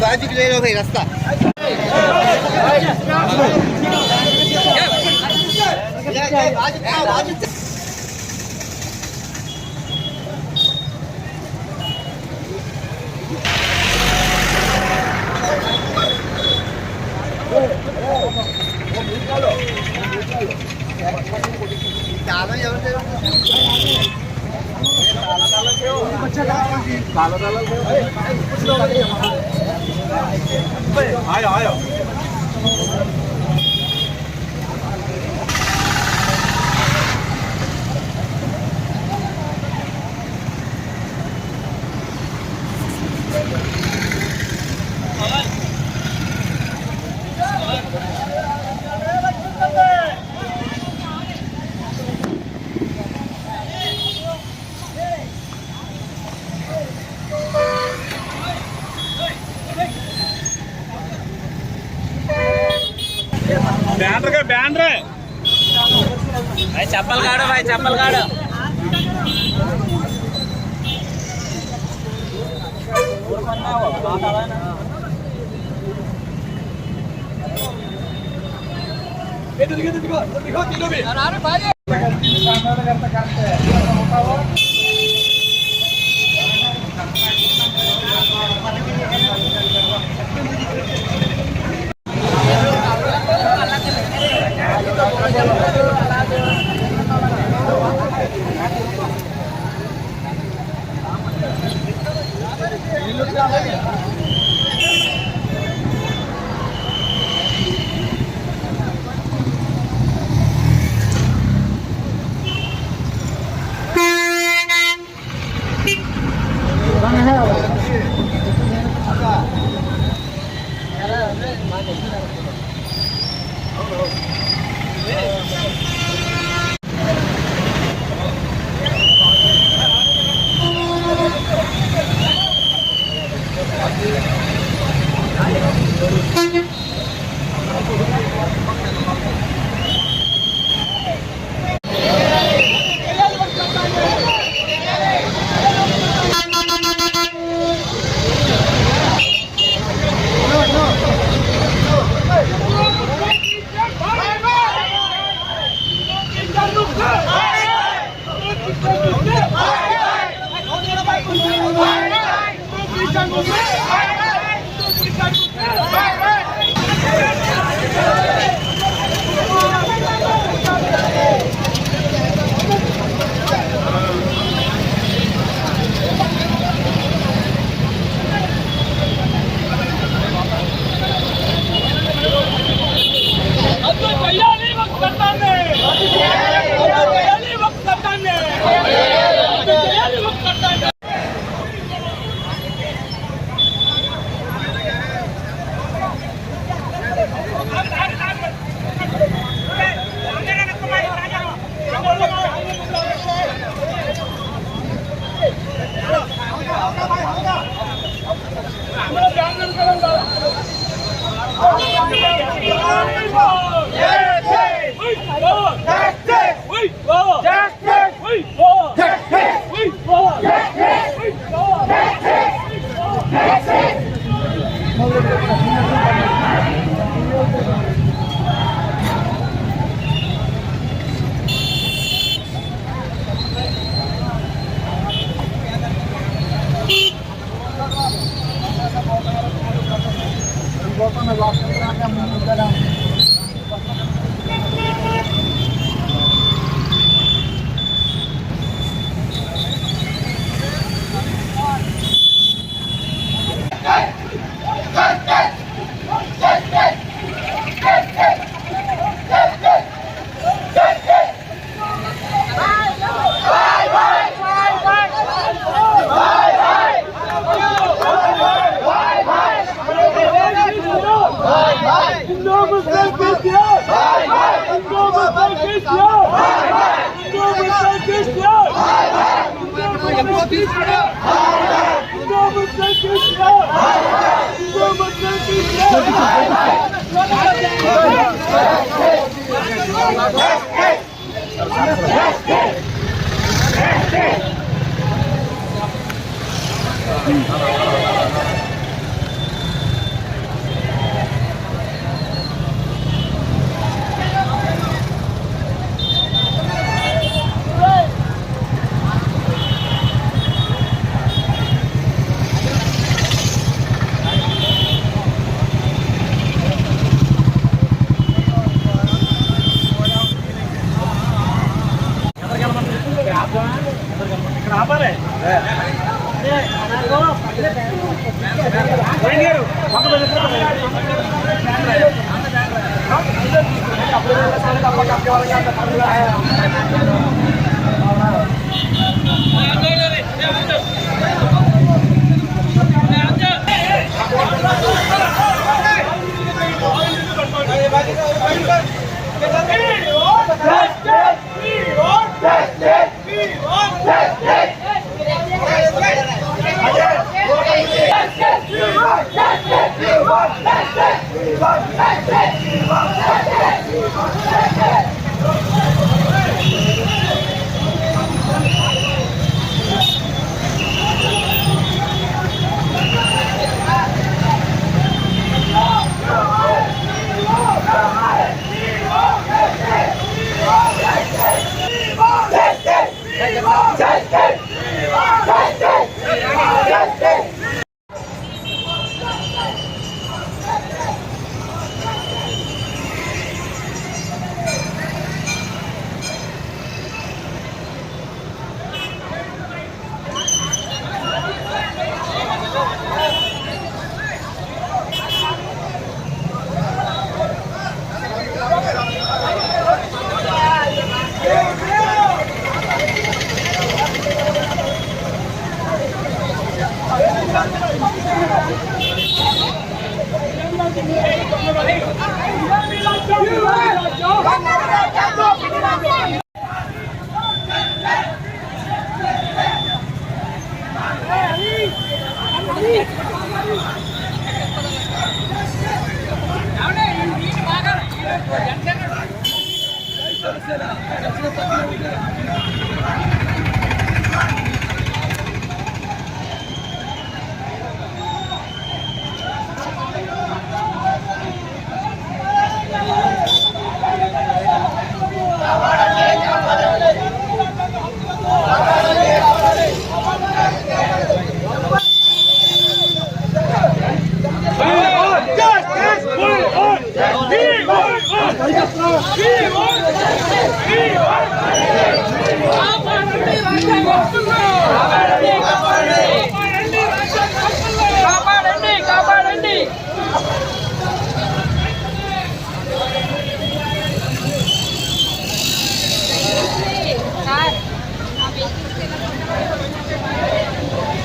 बाजू ले लो भाई रास्ता आयो आयो बैनर भाई चप्पल काटो भाई चप्पल काटो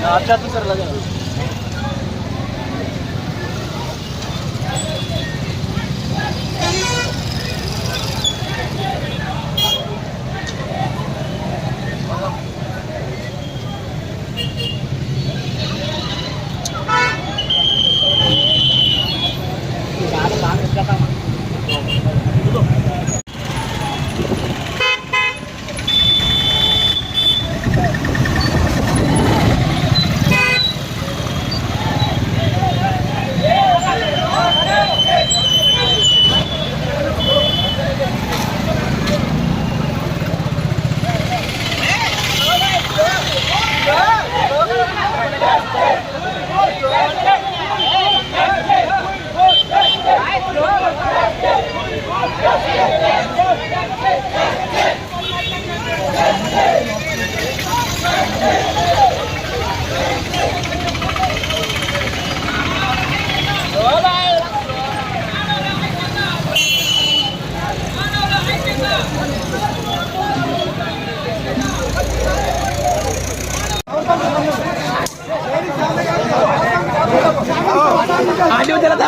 अच्छा तो सर लगे आडियो चला था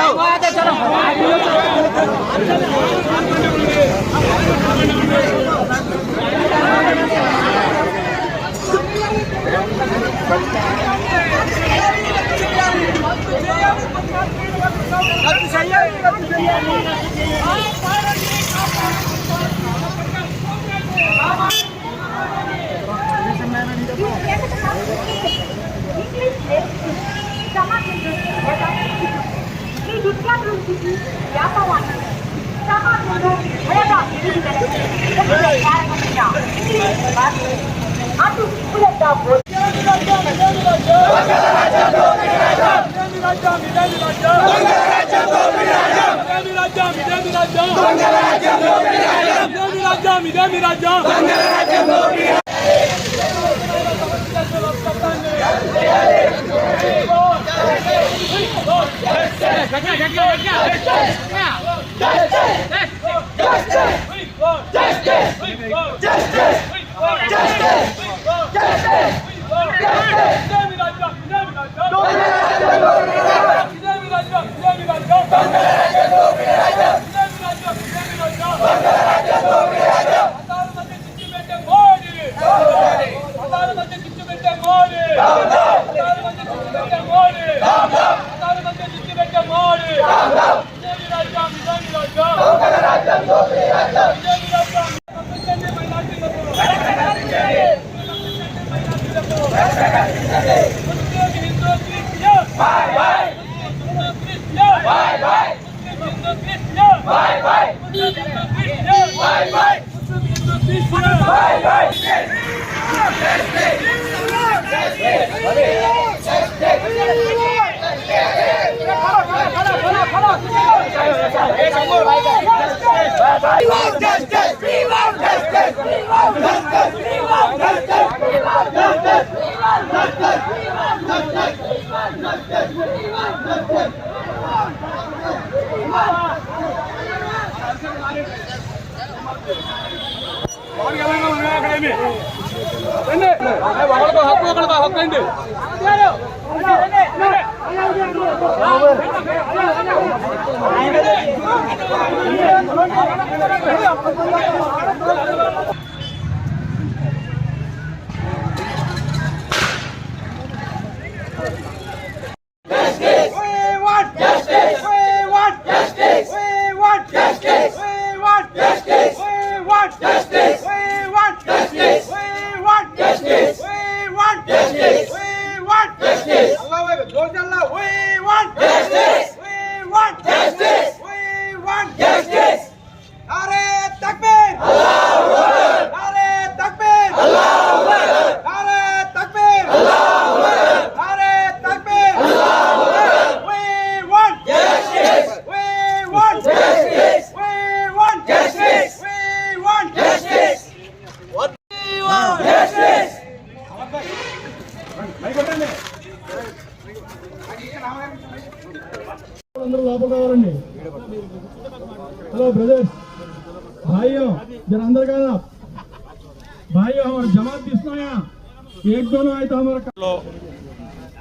Justice! रावरंडी हेलो ब्रदर्स भाइयों जरा अंदर का ना भाइयों हमारे जमात दिसना यहाँ एक दोनों आए तो हमारा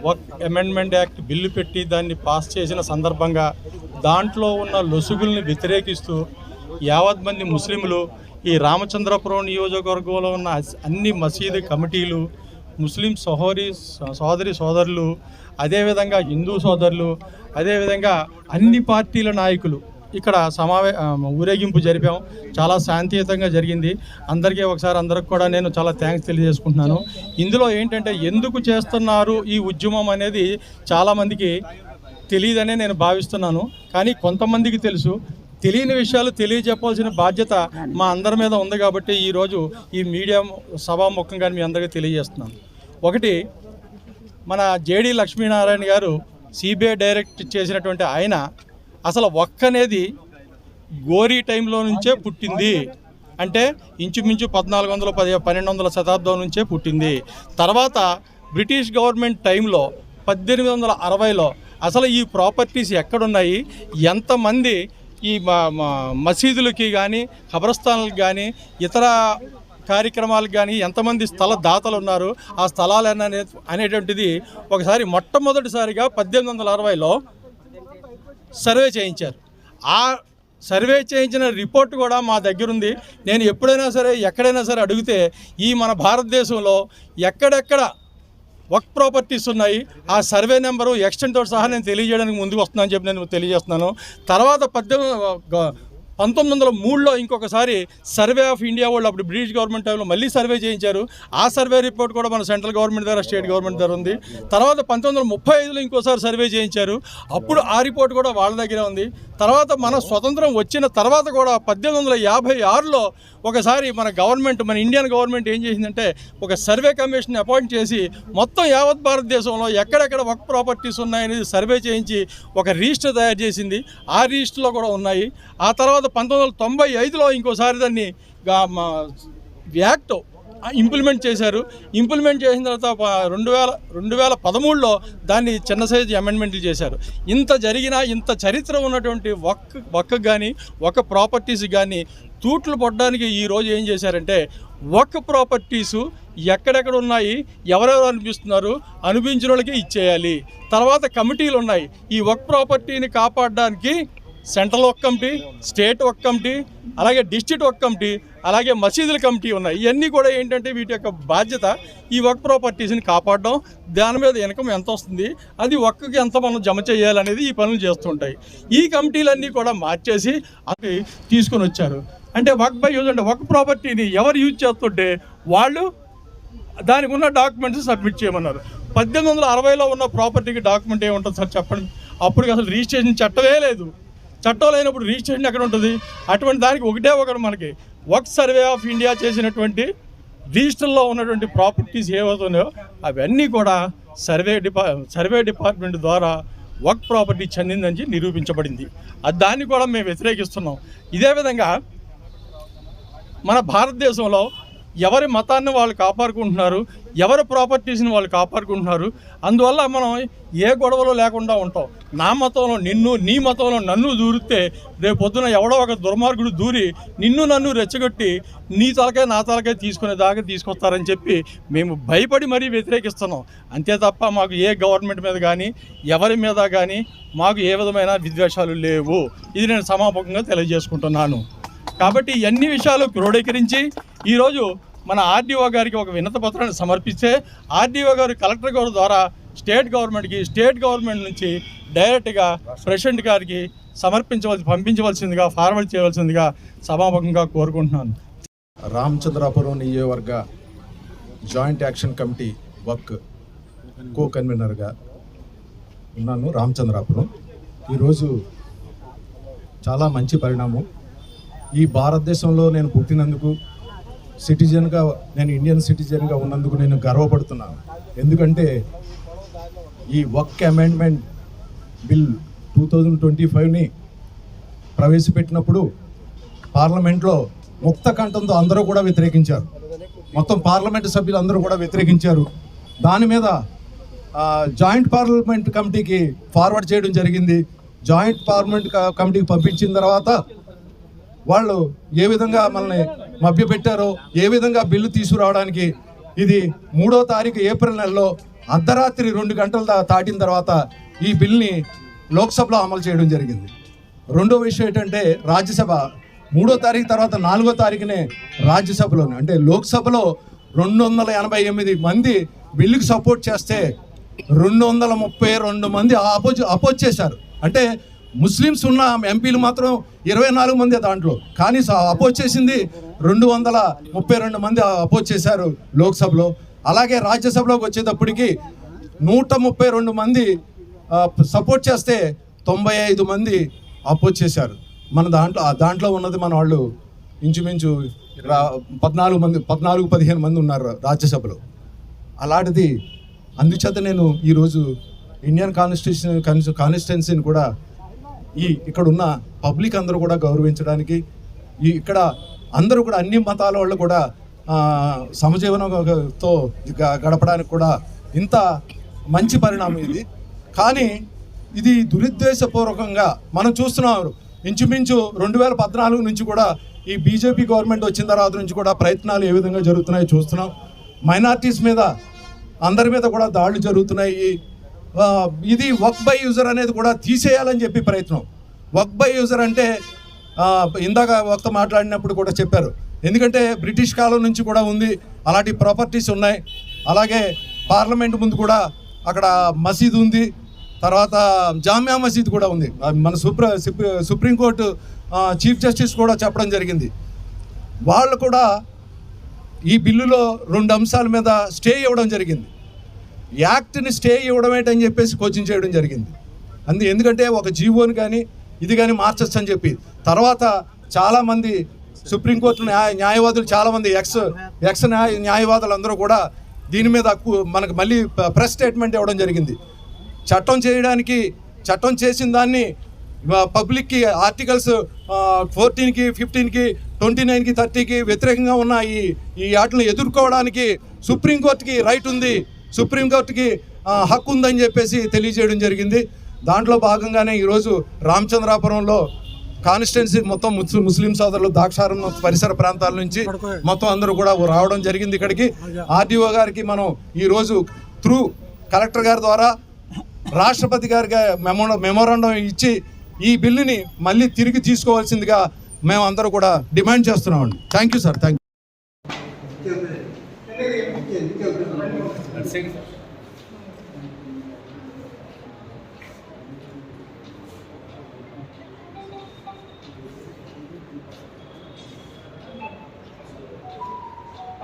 వక్ అమెండ్మెంట్ యాక్ట్ బిల్లు పెట్టి దాన్ని పాస్ చేసిన సందర్భంగా దాంట్లో ఉన్న లొసుగుల్ని వ్యతిరేకిస్తూ యావత్ మంది ముస్లింలు ఈ రామచంద్రపురం నియోజకవర్గంలో ఉన్న అన్ని మసీదు కమిటీలు ముస్లిం సోదరి సోదరులు అదేవిధంగా హిందూ సోదరులు అదేవిధంగా అన్ని పార్టీల నాయకులు ఇక్కడ ఊరేగింపు జరిపాం. చాలా శాంతియుతంగా జరిగింది. అందరికీ కూడా నేను చాలా థ్యాంక్స్ తెలియజేసుకుంటున్నాను. ఇందులో ఏంటంటే ఎందుకు చేస్తున్నారు ఈ ఉద్యమం అనేది చాలామందికి తెలియదనే నేను భావిస్తున్నాను. కానీ కొంతమందికి తెలుసు. తెలియని విషయాలు తెలియజెప్పాల్సిన బాధ్యత మా అందరి మీద ఉంది కాబట్టి ఈరోజు ఈ మీడియా సభాముఖంగా మీ అందరికీ తెలియజేస్తున్నాను. ఒకటి, మన జేడి లక్ష్మీనారాయణ గారు సిబిఐ డైరెక్ట్ చేసినటువంటి ఆయన అసలు వక్ అనేది గోరీ టైంలో నుంచే పుట్టింది. అంటే ఇంచుమించు 1200 శతాబ్దం నుంచే పుట్టింది. తర్వాత బ్రిటిష్ గవర్నమెంట్ టైంలో 1860లో అసలు ఈ ప్రాపర్టీస్ ఎక్కడున్నాయి, ఎంతమంది ఈ మసీదులకి కానీ ఖబరస్థానాలకు కానీ ఇతర కార్యక్రమాలకు కానీ ఎంతమంది స్థల దాతలు ఉన్నారు, ఆ స్థలాలు అనేటువంటిది ఒకసారి మొట్టమొదటిసారిగా 1860లో సర్వే చేయించారు. ఆ సర్వే చేయించిన రిపోర్ట్ కూడా మా దగ్గర ఉంది. నేను ఎప్పుడైనా సరే ఎక్కడైనా సరే అడిగితే ఈ మన భారతదేశంలో ఎక్కడెక్కడ వక్ ప్రాపర్టీస్ ఉన్నాయి ఆ సర్వే నెంబరు ఎక్స్టెంట్తో సహా నేను తెలియజేయడానికి ముందుకు వస్తున్నానని చెప్పి నేను తెలియజేస్తున్నాను. తర్వాత 1903లో ఇంకొకసారి సర్వే ఆఫ్ ఇండియా వాళ్ళు అప్పుడు బ్రిటిష్ గవర్నమెంట్ టైంలో మళ్ళీ సర్వే చేయించారు. ఆ సర్వే రిపోర్ట్ కూడా మన సెంట్రల్ గవర్నమెంట్ దగ్గర స్టేట్ గవర్నమెంట్ దగ్గర ఉంది. తర్వాత 1935లో ఇంకోసారి సర్వే చేయించారు. అప్పుడు ఆ రిపోర్ట్ కూడా వాళ్ళ దగ్గర ఉంది. తర్వాత మన స్వతంత్రం వచ్చిన తర్వాత కూడా 1856లో ఒకసారి మన గవర్నమెంట్, మన ఇండియన్ గవర్నమెంట్ ఏం చేసిందంటే ఒక సర్వే కమిషన్ అపాయింట్ చేసి మొత్తం యావత్ భారతదేశంలో ఎక్కడెక్కడ వక్ ప్రాపర్టీస్ ఉన్నాయనేది సర్వే చేయించి ఒక రిజిస్టర్ తయారు చేసింది. ఆ రిజిస్టర్లో కూడా ఉన్నాయి. ఆ తర్వాత 1995లో ఇంకోసారి దాన్ని యాక్ట్ ఇంప్లిమెంట్ చేశారు. ఇంప్లిమెంట్ చేసిన తర్వాత 2013లో దాన్ని చిన్న సైజు అమెండ్మెంట్లు చేశారు. ఇంత జరిగినా ఇంత చరిత్ర ఉన్నటువంటి వక్ కానీ వక్ ప్రాపర్టీస్ కానీ తూట్లు పడడానికి ఈరోజు ఏం చేశారంటే వక్ ప్రాపర్టీసు ఎక్కడెక్కడ ఉన్నాయి, ఎవరెవరు అనిపించిన వాళ్ళకి ఇచ్చేయాలి. తర్వాత కమిటీలు ఉన్నాయి. ఈ వక్ ప్రాపర్టీని కాపాడడానికి సెంట్రల్ వక్ కమిటీ, స్టేట్ వక్ కమిటీ, అలాగే డిస్ట్రిక్ట్ వక్ కమిటీ, అలాగే మసీదుల కమిటీ ఉన్నాయి. ఇవన్నీ కూడా ఏంటంటే వీటి యొక్క బాధ్యత ఈ వక్ ప్రాపర్టీస్ని కాపాడడం, దాని మీద ఇన్కమ్ ఎంత వస్తుంది, అది వక్కి ఎంత మనం జమ చేయాలనేది ఈ పనులు చేస్తుంటాయి. ఈ కమిటీలన్నీ కూడా మార్చేసి అది తీసుకొని వచ్చారు. అంటే వక్ బై యూజ్ అంటే వక్ ప్రాపర్టీని ఎవరు యూజ్ చేస్తుంటే వాళ్ళు దానికి ఉన్న డాక్యుమెంట్స్ సబ్మిట్ చేయమన్నారు. 1860లో ఉన్న ప్రాపర్టీకి డాక్యుమెంట్ ఏముంటుంది సార్ చెప్పండి? అప్పుడు అసలు రిజిస్ట్రేషన్ చట్టమే లేదు. చట్టం లేనప్పుడు రిజిస్ట్రేషన్ ఎక్కడ ఉంటుంది? అటువంటి దానికి ఒకటి మనకి వక్ సర్వే ఆఫ్ ఇండియా చేసినటువంటి రిజిస్టర్లో ఉన్నటువంటి ప్రాపర్టీస్ ఏవవుతున్నాయో అవన్నీ కూడా సర్వే డిపార్ట్మెంట్ ద్వారా వక్ ప్రాపర్టీ చెందిందని నిరూపించబడింది. దాన్ని కూడా మేము వ్యతిరేకిస్తున్నాం. ఇదే విధంగా మన భారతదేశంలో ఎవరి మతాన్ని వాళ్ళు కాపాడుకుంటున్నారు, ఎవరి ప్రాపర్టీస్ని వాళ్ళు కాపాడుకుంటున్నారు. అందువల్ల మనం ఏ గొడవలు లేకుండా ఉంటాం. నా మతంలో నిన్ను, నీ మతంలో నన్ను దూరితే రేపు పొద్దున ఎవడో ఒక దుర్మార్గుడు దూరి నన్ను రెచ్చగొట్టి నీ తలకాయ నా తలకాయ తీసుకునేదాకా తీసుకొస్తారని చెప్పి మేము భయపడి మరీ వ్యతిరేకిస్తున్నాం. అంతే తప్ప మాకు ఏ గవర్నమెంట్ మీద కానీ ఎవరి మీద కానీ మాకు ఏ విధమైన విద్వేషాలు లేవు. ఇది నేను సమాపకంగా తెలియజేసుకుంటున్నాను. కాబట్టి ఇవన్నీ విషయాలు క్రోడీకరించి ఈరోజు మన ఆర్డీఓ గారికి ఒక వినతి పత్రాన్ని సమర్పిస్తే ఆర్డీఓ గారు కలెక్టర్ గారి ద్వారా స్టేట్ గవర్నమెంట్ నుంచి డైరెక్ట్గా ప్రెసిడెంట్ గారికి పంపించవలసిందిగా ఫార్వర్డ్ చేయవలసిందిగా సభాముఖంగా కోరుకుంటున్నాను. రామచంద్రాపురం నియోజకవర్గ జాయింట్ యాక్షన్ కమిటీ వక్ కో కన్వీనర్గా ఉన్నాను. రామచంద్రాపురం ఈరోజు చాలా మంచి పరిణామం. ఈ భారతదేశంలో నేను పుట్టినందుకు, సిటిజన్గా నేను ఇండియన్ సిటిజన్గా ఉన్నందుకు నేను గర్వపడుతున్నాను. ఎందుకంటే ఈ వక్ అమెండ్మెంట్ బిల్ 2025ని ప్రవేశపెట్టినప్పుడు పార్లమెంట్లో ముక్త కంఠంతో అందరూ కూడా వ్యతిరేకించారు. మొత్తం పార్లమెంటు సభ్యులు అందరూ కూడా వ్యతిరేకించారు. దాని మీద జాయింట్ పార్లమెంట్ కమిటీకి ఫార్వర్డ్ చేయడం జరిగింది. జాయింట్ పార్లమెంట్ కమిటీకి పంపించిన తర్వాత వాళ్ళు ఏ విధంగా మనల్ని మభ్యపెట్టారో, ఏ విధంగా బిల్లు తీసుకురావడానికి ఇది 3వ తారీఖు ఏప్రిల్ నెలలో అర్ధరాత్రి 2 గంటలు దాటిన తర్వాత ఈ బిల్ని లోక్సభలో అమలు చేయడం జరిగింది. రెండో విషయం ఏంటంటే రాజ్యసభ 3వ తారీఖు తర్వాత 4వ తారీఖునే రాజ్యసభలోనే, అంటే లోక్సభలో 288 మంది బిల్లుకి సపోర్ట్ చేస్తే 232 మంది అపోజ్ చేశారు. అంటే ముస్లిమ్స్ ఉన్న ఎంపీలు మాత్రం 24 మంది దాంట్లో, కానీ అపోజ్ చేసింది 232 మంది అపోజ్ చేశారు లోక్సభలో. అలాగే రాజ్యసభలోకి వచ్చేటప్పటికి 132 మంది సపోర్ట్ చేస్తే 95 మంది అపోజ్ చేశారు. మన దాంట్లో ఉన్నది మన వాళ్ళు ఇంచుమించు 14-15 మంది ఉన్నారు రాజ్యసభలో. అలాంటిది అందుచేత నేను ఈరోజు ఇండియన్ కాన్స్టిట్యున్సీని కూడా ఇక్కడ ఉన్న పబ్లిక్ అందరూ కూడా గౌరవించడానికి, ఇక్కడ అందరూ కూడా అన్ని మతాల వాళ్ళు కూడా సమజీవనంతో గడపడానికి కూడా ఇంత మంచి పరిణామం ఇది. కానీ ఇది దురుద్దేశపూర్వకంగా మనం చూస్తున్నాం. ఇంచుమించు 2014 నుంచి కూడా ఈ బీజేపీ గవర్నమెంట్ వచ్చిన తర్వాత నుంచి కూడా ప్రయత్నాలు ఏ విధంగా జరుగుతున్నాయో చూస్తున్నాం. మైనారిటీస్ మీద అందరి మీద కూడా దాడులు జరుగుతున్నాయి. ఇది వర్క్ బై యూజర్ అనేది కూడా తీసేయాలని చెప్పి ప్రయత్నం. వర్క్ బై యూజర్ అంటే ఇందాక వక్త మాట్లాడినప్పుడు కూడా చెప్పారు, ఎందుకంటే బ్రిటిష్ కాలం నుంచి కూడా ఉంది, అలాంటి ప్రాపర్టీస్ ఉన్నాయి. అలాగే పార్లమెంట్ ముందు కూడా అక్కడ మసీదు ఉంది, తర్వాత జామియా మసీద్ కూడా ఉంది. మన సుప్రీంకోర్టు చీఫ్ జస్టిస్ కూడా చెప్పడం జరిగింది. వాళ్ళు కూడా ఈ బిల్లులో 2 అంశాల మీద స్టే ఇవ్వడం జరిగింది. యాక్ట్ని స్టే ఇవ్వడం ఏంటని చెప్పేసి క్వశ్చన్ చేయడం జరిగింది. ఎందుకంటే ఒక జీవోని కానీ ఇది కానీ మార్చచ్చు అని చెప్పి తర్వాత చాలామంది సుప్రీంకోర్టు న్యాయవాదులు, చాలామంది ఎక్స్ న్యాయవాదులు అందరూ కూడా దీని మీద మనకు మళ్ళీ ప్రెస్ స్టేట్మెంట్ ఇవ్వడం జరిగింది. చట్టం చేసిన దాన్ని పబ్లిక్కి ఆర్టికల్స్ 14కి 15కి 29కి 30కి వ్యతిరేకంగా ఉన్న ఈ వాటిని ఎదుర్కోవడానికి సుప్రీంకోర్టుకి రైట్ ఉంది, సుప్రీంకోర్టుకి హక్కు ఉందని చెప్పేసి తెలియజేయడం జరిగింది. దాంట్లో భాగంగానే ఈరోజు రామచంద్రాపురంలో కాన్స్టిట్యున్సీ మొత్తం ముస్లిం సోదరులు ద్రాక్షారం పరిసర ప్రాంతాల నుంచి మొత్తం అందరూ కూడా రావడం జరిగింది ఇక్కడికి. ఆర్డీఓ గారికి మనం ఈరోజు త్రూ కలెక్టర్ గారి ద్వారా రాష్ట్రపతి గారికి మెమోరాండం ఇచ్చి ఈ బిల్లుని మళ్ళీ తిరిగి తీసుకోవాల్సిందిగా మేము అందరూ కూడా డిమాండ్ చేస్తున్నామండి. Thank you sir. Thank you.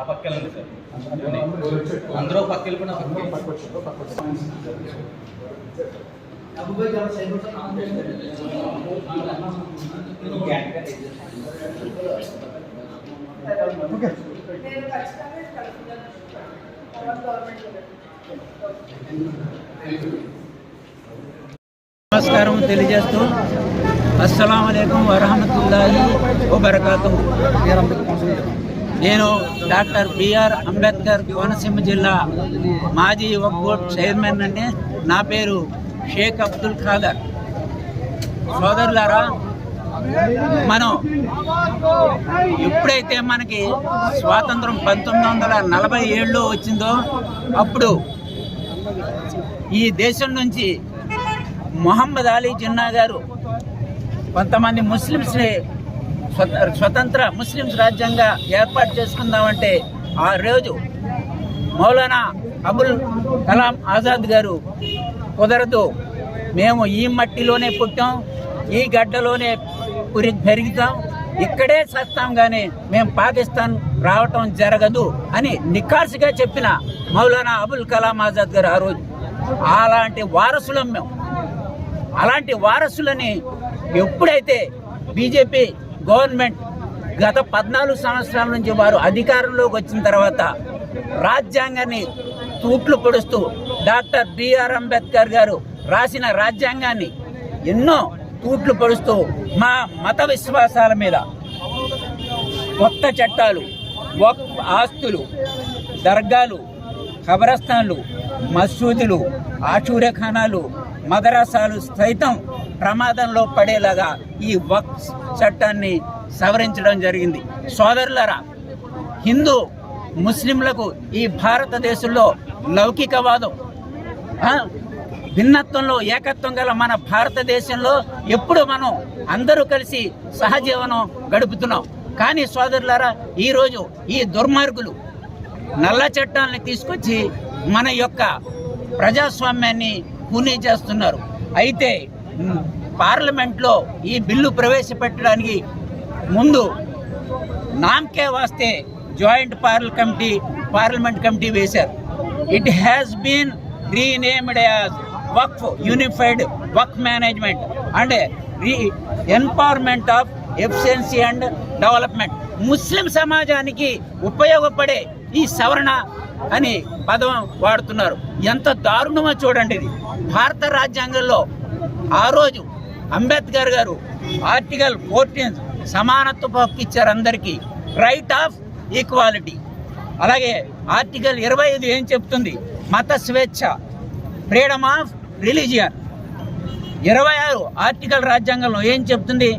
ఆ పక్కలండి సార్, అందరూ పక్క వెళ్ళిపోయినా నమస్కారం తెలియజేస్తూ అస్సలాము అలైకుం వరహమతుల్లాహి వబరకాతుహు. నేను డాక్టర్ బిఆర్ అంబేద్కర్ కోనసీమ జిల్లా మాజీ వక్ఫ్ బోర్డ్ చైర్మన్ అండి. నా పేరు షేక్ అబ్దుల్ ఖాదర్. సోదరులారా, మనం ఎప్పుడైతే మనకి స్వాతంత్రం 1947లో వచ్చిందో అప్పుడు ఈ దేశం నుంచి మొహమ్మద్ అలీ జిన్నా గారు కొంతమంది ముస్లిమ్స్ని స్వతంత్ర ముస్లిమ్స్ రాజ్యంగా ఏర్పాటు చేసుకుందామంటే ఆ రోజు మౌలానా అబుల్ కలాం ఆజాద్ గారు కుదరదు, మేము ఈ మట్టిలోనే పుట్టాం, ఈ గడ్డలోనే పెరుగుతాం, ఇక్కడే చస్తాం, కానీ మేము పాకిస్తాన్ రావటం జరగదు అని నిఖార్సుగా చెప్పిన మౌలానా అబుల్ కలాం ఆజాద్ గారు ఆ రోజు. అలాంటి వారసులం మేము. అలాంటి వారసులని ఎప్పుడైతే బీజేపీ గవర్నమెంట్ గత 14 సంవత్సరాల నుంచి వారు అధికారంలోకి వచ్చిన తర్వాత రాజ్యాంగాన్ని తూట్లు పొడుస్తూ డాక్టర్ బిఆర్ అంబేద్కర్ గారు రాసిన రాజ్యాంగాన్ని ఎన్నో తూట్లు పొడుస్తూ మా మత విశ్వాసాల మీద కొత్త చట్టాలు, వక్ఫ్ ఆస్తులు, దర్గాలు, ఖబరస్థాన్లు, మసూదులు, ఆషూరఖానాలు, మదరసాలు సైతం ప్రమాదంలో పడేలాగా ఈ వక్ఫ్ చట్టాన్ని సవరించడం జరిగింది. సోదరులారా, హిందూ ముస్లింలకు ఈ భారతదేశంలో లౌకికవాదం, భిన్నత్వంలో ఏకత్వం గల మన భారతదేశంలో ఎప్పుడు మనం అందరూ కలిసి సహజీవనం గడుపుతున్నాం. కానీ సోదరులారా, ఈరోజు ఈ దుర్మార్గులు నల్ల చట్టాలని తీసుకొచ్చి మన యొక్క ప్రజాస్వామ్యాన్ని కూనీ చేస్తున్నారు. అయితే పార్లమెంట్లో ఈ బిల్లు ప్రవేశపెట్టడానికి ముందు నామకే వాస్తే జాయింట్ పార్లమెంట్ కమిటీ వేశారు. It has been renamed as Waqf unified Waqf management and empowerment of efficiency and development. Muslim సమాజానికి ఉపయోగపడే ఈ సవరణ అని పదం వాడుతున్నారు. ఎంత దారుణమో చూడండి. ఇది భారత రాజ్యాంగంలో ఆ రోజు అంబేద్కర్ గారు ఆర్టికల్ 14 సమానత్వపు హక్కు ఇచ్చారు అందరికీ, రైట్ ఆఫ్ ఈక్వాలిటీ. అలాగే ఆర్టికల్ 25 ఏం చెప్తుంది? మత స్వేచ్ఛ, ఫ్రీడమ్ ఆఫ్ రిలీజియన్. 26 ఆర్టికల్ రాజ్యాంగంలో ఏం చెప్తుంది?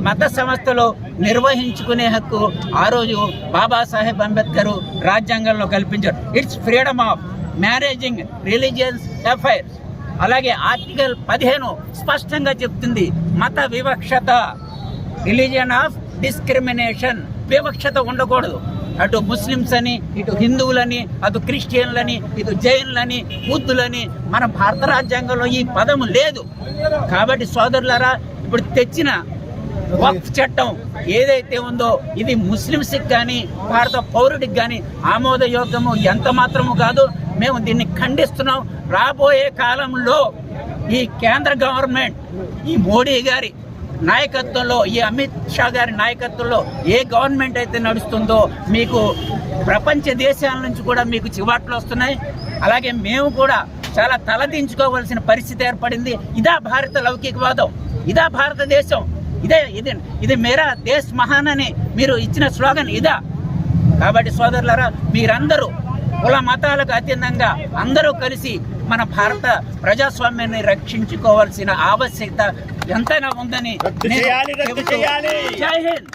మత సంస్థలు నిర్వహించుకునే హక్కు ఆ రోజు బాబాసాహెబ్ అంబేద్కర్ రాజ్యాంగంలో కల్పించారు. It's freedom of managing religions affairs. అలాగే ఆర్టికల్ 15 స్పష్టంగా చెప్తుంది మత వివక్షత, రిలీజియన్ ఆఫ్ డిస్క్రిమినేషన్. వివక్షత ఉండకూడదు. అటు ముస్లిమ్స్ అని, ఇటు హిందువులని, అటు క్రిస్టియన్లని, ఇటు జైన్లని, బుద్ధులని మన భారత రాజ్యాంగంలో ఈ పదము లేదు. కాబట్టి సోదరులారా, ఇప్పుడు తెచ్చిన వక్ఫ్ చట్టం ఏదైతే ఉందో ఇది ముస్లిమ్స్కి కానీ భారత పౌరుడికి కానీ ఆమోదయోగ్యము ఎంత మాత్రము కాదు. మేము దీన్ని ఖండిస్తున్నాం. రాబోయే కాలంలో ఈ కేంద్ర గవర్నమెంట్, ఈ మోడీ గారి నాయకత్వంలో, ఈ అమిత్ షా గారి నాయకత్వంలో ఏ గవర్నమెంట్ అయితే నడుస్తుందో మీకు ప్రపంచ దేశాల నుంచి కూడా మీకు చివాట్లు వస్తున్నాయి. అలాగే మేము కూడా చాలా తలదించుకోవాల్సిన పరిస్థితి ఏర్పడింది. ఇదా భారత లౌకికవాదం, ఇదా భారతదేశం, ఇది మేరా దేశ్ మహాన్ అని మీరు ఇచ్చిన స్లోగన్ ఇదా. కాబట్టి సోదరులారా, మీరందరూ కుల మతాలకు అతీతంగా అందరూ కలిసి మన భారత ప్రజాస్వామ్యాన్ని రక్షించుకోవాల్సిన ఆవశ్యకత ఎంతైనా ఉందని రద్దు చేయాలి. జై హింద్.